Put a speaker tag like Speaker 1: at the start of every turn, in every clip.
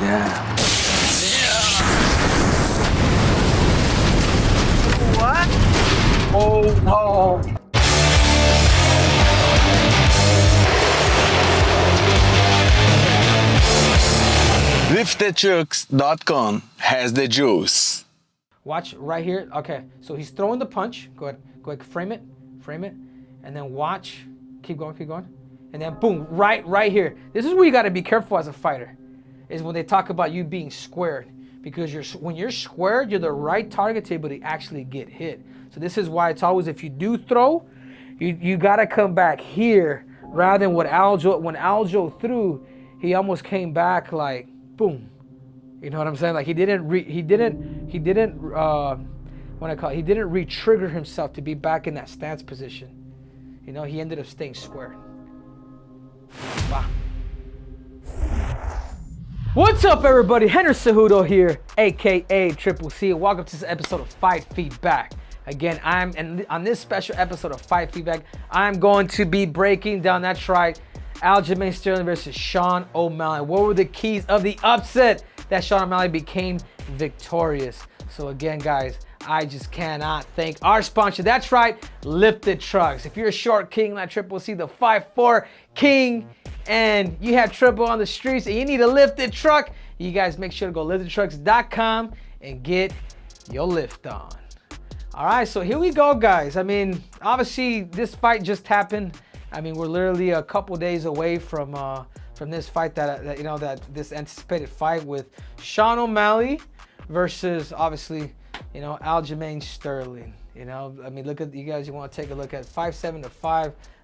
Speaker 1: Yeah.
Speaker 2: What?
Speaker 1: Oh no. LiftTheTrucks.com has the juice.
Speaker 2: Watch right here. Okay, so he's throwing the punch. Go ahead, frame it, and then watch. Keep going, and then boom, right here. This is where you got to be careful as a fighter, is when they talk about you being squared, because when you're squared, you're the right target table to actually get hit. So this is why it's always, if you do throw, you got to come back here rather than when ALJO threw, he almost came back like boom. You know what I'm saying? Like he didn't re-trigger himself to be back in that stance position. You know, he ended up staying square. Wow. What's up, everybody? Henry Cejudo here, aka Triple C. Welcome to this episode of Fight Feedback. Again, on this special episode of Fight Feedback, I'm going to be breaking down, that's right, Aljamain Sterling versus Sean O'Malley. What were the keys of the upset that Sean O'Malley became victorious? So again, guys, I just cannot thank our sponsor. That's right, Lifted Trucks. If you're a short king like Triple C, the 5'4" king, and you have trouble on the streets and you need a lifted truck, you guys make sure to go liftedtrucks.com and get your lift on. All right, so here we go, guys. I mean, obviously this fight just happened. I mean, we're literally a couple days away from this fight that this anticipated fight with Sean O'Malley versus, obviously, Aljamain Sterling. I mean, look at you guys. You want to take a look at 5'7" to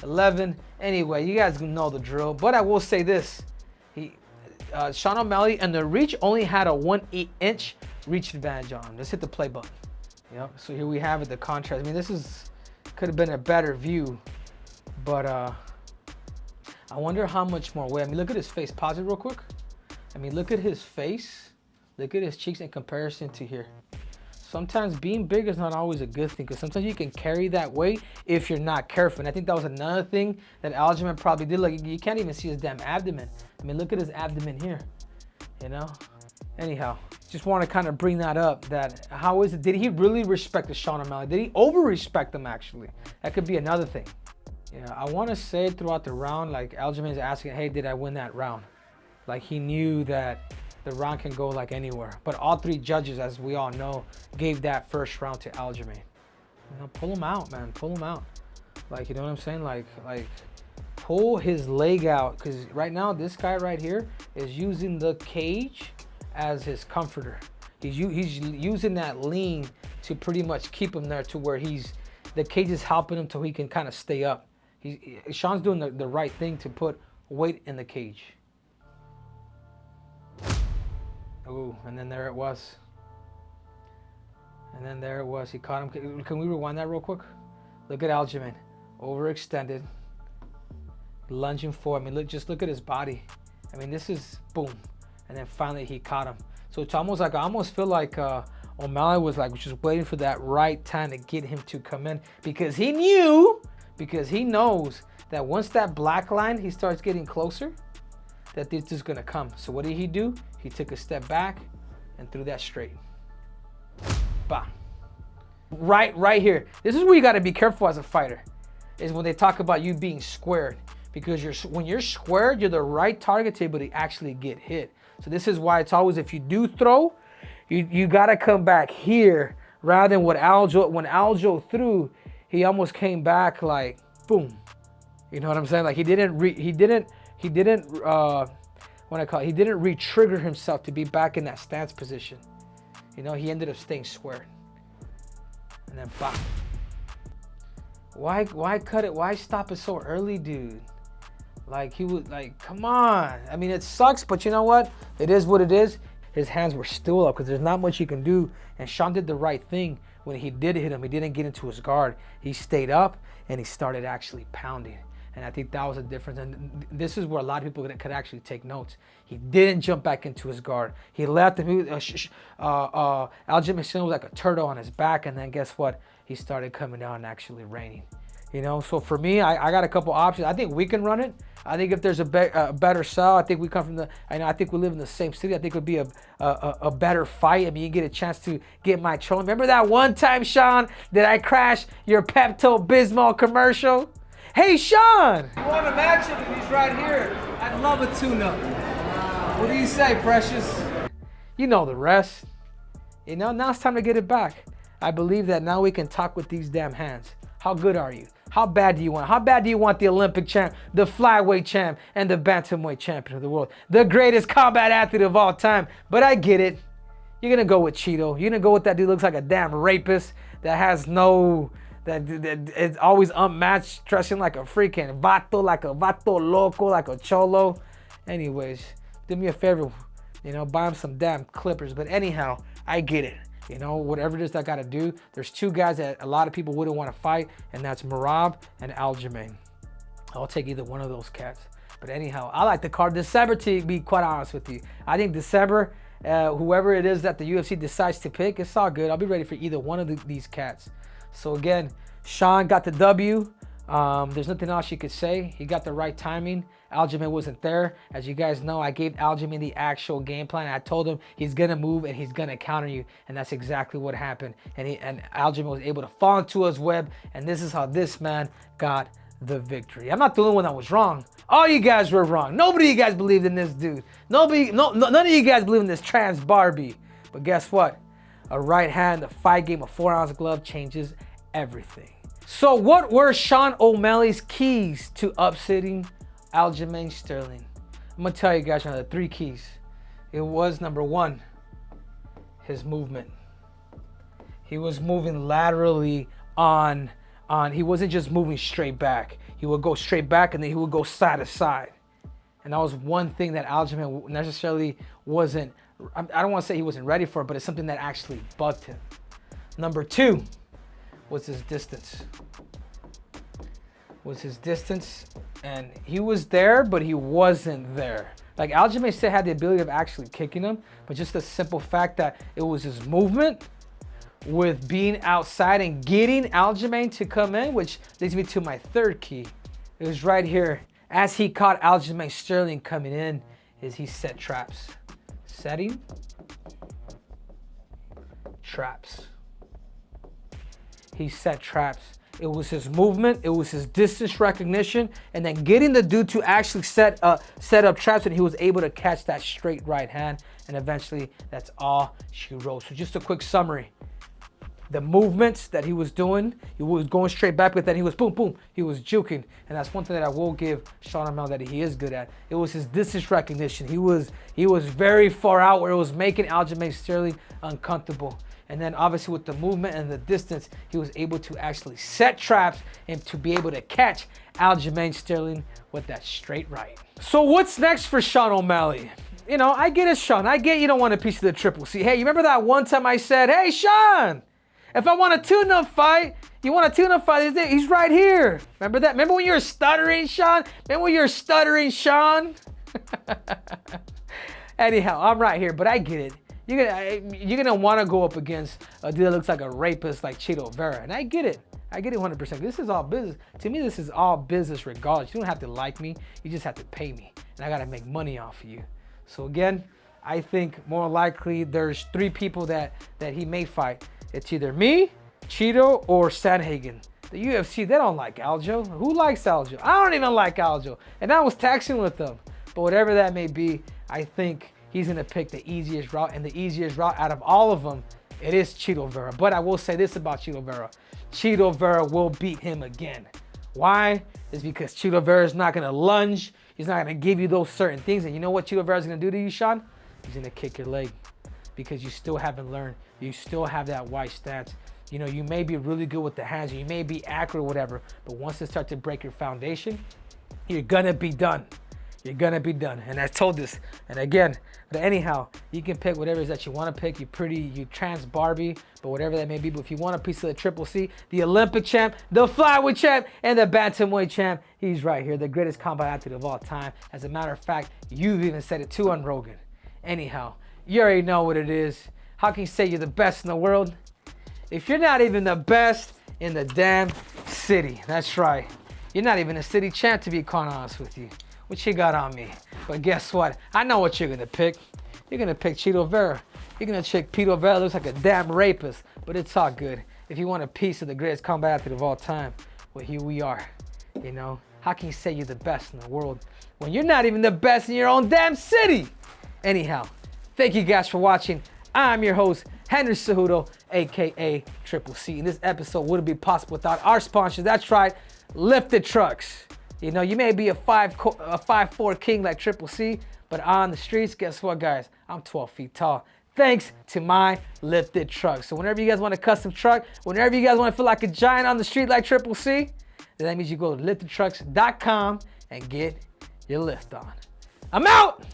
Speaker 2: 5'11". Anyway, you guys know the drill. But I will say this: Sean O'Malley and the reach only had a 1/8" reach advantage on him. Let's hit the play button. Yep. So here we have it. The contrast. I mean, could have been a better view, but I wonder how much more weight. I mean, look at his face. Pause it real quick. I mean, look at his face. Look at his cheeks in comparison to here. Sometimes being big is not always a good thing, because sometimes you can carry that weight if you're not careful. And I think that was another thing that Aljamain probably did. Like, you can't even see his damn abdomen. I mean, look at his abdomen here, Anyhow, just want to kind of bring that up, that how is it? Did he really respect the Sean O'Malley? Did he over-respect him, actually? That could be another thing. Yeah, I want to say throughout the round, like, Aljamain's asking, hey, did I win that round? Like, he knew that the round can go like anywhere. But all three judges, as we all know, gave that first round to Aljamain. Pull him out, man. Pull him out. Like, you know what I'm saying? Like pull his leg out, because right now this guy right here is using the cage as his comforter. He's using that lean to pretty much keep him there, to where the cage is helping him so he can kind of stay up. Sean's doing the right thing to put weight in the cage. Ooh, and then there it was. He caught him. Can we rewind that real quick? Look at Aljamain. Overextended. Lunging forward. I mean, just look at his body. I mean, this is boom. And then finally he caught him. So it's almost like, I almost feel like O'Malley was just waiting for that right time to get him to come in. Because he knows that once that black line, he starts getting closer, that this is gonna come. So what did he do? He took a step back and threw that straight. Bah. Right here. This is where you gotta be careful as a fighter, is when they talk about you being squared. Because when you're squared, you're the right target table to actually get hit. So this is why it's always, if you do throw, you gotta come back here rather than when ALJO threw, he almost came back like boom. You know what I'm saying? Like he didn't re-trigger himself to be back in that stance position. He ended up staying square. And then bam. Why cut it? Why stop it so early, dude? Like, he would, like, come on. I mean, it sucks, but you know what? It is what it is. His hands were still up, because there's not much you can do. And Sean did the right thing. When he did hit him, he didn't get into his guard. He stayed up and he started actually pounding. And I think that was a difference. And this is where a lot of people could actually take notes. He didn't jump back into his guard. He left him. Aljamain Sterling was like a turtle on his back. And then guess what? He started coming down and actually raining. You know, so for me, I got a couple options. I think we can run it. I think if there's a better sell, I think we come from the. I think we live in the same city. I think it would be a better fight. I mean, you get a chance to get my trolling. Remember that one time, Sean, that I crashed your Pepto Bismol commercial? Hey, Sean! You want a matchup? And he's right here. I'd love a tune-up. What do you say, Precious? You know the rest. You know, now it's time to get it back. I believe that now we can talk with these damn hands. How good are you? How bad do you want? How bad do you want the Olympic champ, the flyweight champ, and the bantamweight champion of the world? The greatest combat athlete of all time. But I get it. You're going to go with Cheeto. You're going to go with that dude who looks like a damn rapist that has no... That it's always unmatched, dressing like a freaking vato, like a vato loco, like a cholo. Anyways, do me a favor, you know, buy him some damn clippers. But anyhow, I get it. You know, whatever it is that I got to do. There's two guys that a lot of people wouldn't want to fight, and that's Merab and Aljamain. I'll take either one of those cats. But anyhow, I like the card. December, to be quite honest with you. I think December, whoever it is that the UFC decides to pick, it's all good. I'll be ready for either one of these cats. So again, Sean got the W. There's nothing else you could say. He got the right timing. Aljamain wasn't there. As you guys know, I gave Aljamain the actual game plan. I told him he's gonna move and he's gonna counter you, and that's exactly what happened. And Aljamain was able to fall into his web, and this is how this man got the victory. I'm not the only one that was wrong. All you guys were wrong. Nobody of you guys believed in this dude. None of you guys believe in this trans Barbie. But guess what? A right hand, a fight game, a 4-ounce glove changes everything. So what were Sean O'Malley's keys to upsetting Aljamain Sterling? I'm gonna tell you guys the 3 keys. It was number 1, his movement. He was moving laterally on, he wasn't just moving straight back. He would go straight back and then he would go side to side. And that was one thing that Aljamain necessarily wasn't, I don't want to say he wasn't ready for it, but it's something that actually bugged him. Number 2 was his distance. And he was there, but he wasn't there. Like Aljamain still had the ability of actually kicking him, but just the simple fact that it was his movement with being outside and getting Aljamain to come in, which leads me to my 3rd key. It was right here. As he caught Aljamain Sterling coming in, is he set traps. Setting traps. He set traps. It was his movement, it was his distance recognition, and then getting the dude to actually set up traps, and he was able to catch that straight right hand, and eventually that's all she wrote. So just a quick summary. The movements that he was doing, he was going straight back, but then he was boom, boom, he was juking. And that's one thing that I will give Sean O'Malley that he is good at. It was his distance recognition. He was very far out where it was making Aljamain Sterling uncomfortable. And then obviously with the movement and the distance, he was able to actually set traps and to be able to catch Aljamain Sterling with that straight right. So what's next for Sean O'Malley? You know, I get it, Sean. I get you don't want a piece of the Triple C. Hey, you remember that one time I said, hey, Sean, if I want a tune-up fight, you want a tune-up fight? He's right here. Remember that? Remember when you were stuttering, Sean? Anyhow, I'm right here, but I get it. You're gonna want to go up against a dude that looks like a rapist like Cheeto Vera, and I get it. I get it 100%. This is all business. To me, this is all business regardless. You don't have to like me. You just have to pay me, and I gotta make money off of you. So again, I think more likely there's 3 people that he may fight. It's either me, Cheeto, or Sanhagen. The UFC, they don't like ALJO. Who likes ALJO? I don't even like ALJO. And I was texting with them. But whatever that may be, I think he's going to pick the easiest route. And the easiest route out of all of them, it is Cheeto Vera. But I will say this about Cheeto Vera. Cheeto Vera will beat him again. Why? It's because Cheeto Vera is not going to lunge. He's not going to give you those certain things. And you know what Cheeto Vera is going to do to you, Sean? He's going to kick your leg. Because you still haven't learned. You still have that white stance. You know, you may be really good with the hands. You may be accurate or whatever. But once it starts to break your foundation, you're going to be done. You're going to be done. And I told this. And again, but anyhow, you can pick whatever it is that you want to pick. You trans Barbie, but whatever that may be. But if you want a piece of the Triple C, the Olympic champ, the flyweight champ, and the bantamweight champ, he's right here. The greatest combat athlete of all time. As a matter of fact, you've even said it too on Rogan. Anyhow, you already know what it is. How can you say you're the best in the world if you're not even the best in the damn city. That's right. You're not even a city champ, to be quite honest with you. What you got on me? But guess what? I know what you're gonna pick. You're gonna pick Cheeto Vera. You're gonna pick Cheeto Vera. Looks like a damn rapist, but it's all good. If you want a piece of the greatest combat athlete of all time, well, here we are. You know, how can you say you're the best in the world when you're not even the best in your own damn city? Anyhow, thank you guys for watching. I'm your host, Henry Cejudo, aka Triple C. And this episode wouldn't be possible without our sponsors. That's right, Lifted Trucks. You know, you may be a 5'4" king like Triple C, but on the streets, guess what, guys? I'm 12 feet tall. Thanks to my Lifted Trucks. So whenever you guys want a custom truck, whenever you guys want to feel like a giant on the street like Triple C, then that means you go to liftedtrucks.com and get your lift on. I'm out!